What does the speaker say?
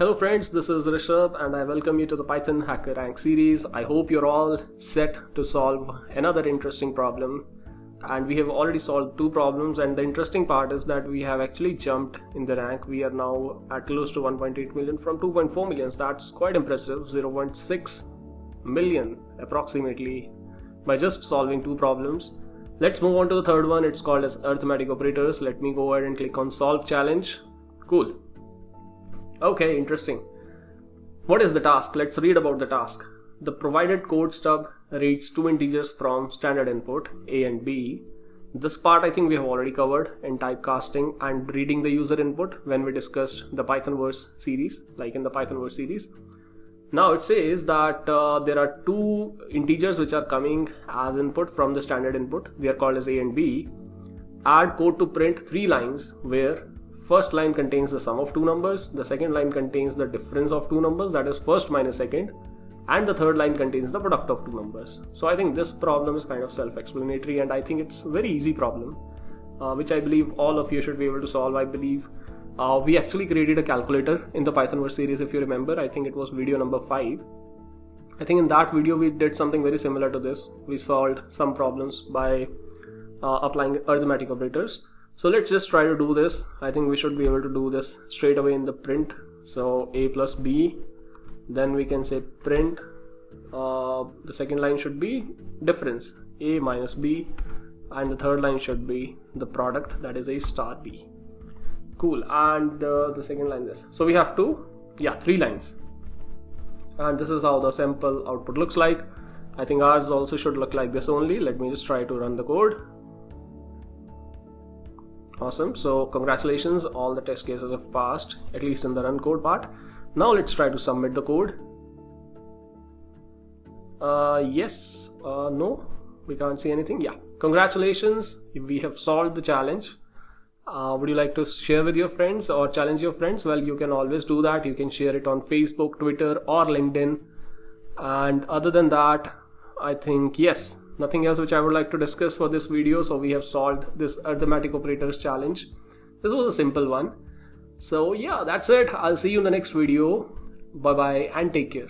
Hello friends, this is Rishabh and I welcome you to the Python Hackerrank series. I hope you're all set to solve another interesting problem, and we have already solved two problems, and the interesting part is that we have actually jumped in the rank. We are now at close to 1.8 million from 2.4 million. That's quite impressive, 0.6 million approximately by just solving two problems. Let's move on to the third one. It's called as Arithmetic Operators. Let me go ahead and click on Solve Challenge. Cool. Okay, interesting. What is the task? Let's read about the task. The provided code stub reads two integers from standard input A and B. This part I think we have already covered in typecasting and reading the user input when we discussed the Python verse series, like in the Python verse series. Now it says that there are two integers which are coming as input from the standard input. They are called as A and B. Add code to print three lines where first line contains the sum of two numbers, the second line contains the difference of two numbers, that is first minus second, and the third line contains the product of two numbers. So I think this problem is kind of self-explanatory, and I think it's a very easy problem, which I believe all of you should be able to solve. I believe we actually created a calculator in the Python verse series, if you remember. I think it was video number 5. I think in that video we did something very similar to this. We solved some problems by applying arithmetic operators. So let's just try to do this. I think we should be able to do this straight away in the print. So A plus B, then we can say print, the second line should be difference, A minus B, and the third line should be the product, that is A star B. Cool. And the second line this. So we have three lines, and this is how the sample output looks like. I think ours also should look like this only. Let me just try to run the code. Awesome. So congratulations, all the test cases have passed, at least in the run code part. Now let's try to submit the code. No, we can't see anything. Yeah, congratulations, we have solved the challenge. Would you like to share with your friends or challenge your friends? Well, you can always do that. You can share it on Facebook, Twitter, or LinkedIn. And other than that, I think yes, nothing else which I would like to discuss for this video. So we have solved this arithmetic operators challenge. This was a simple one. So yeah, that's it. I'll see you in the next video. Bye bye and take care.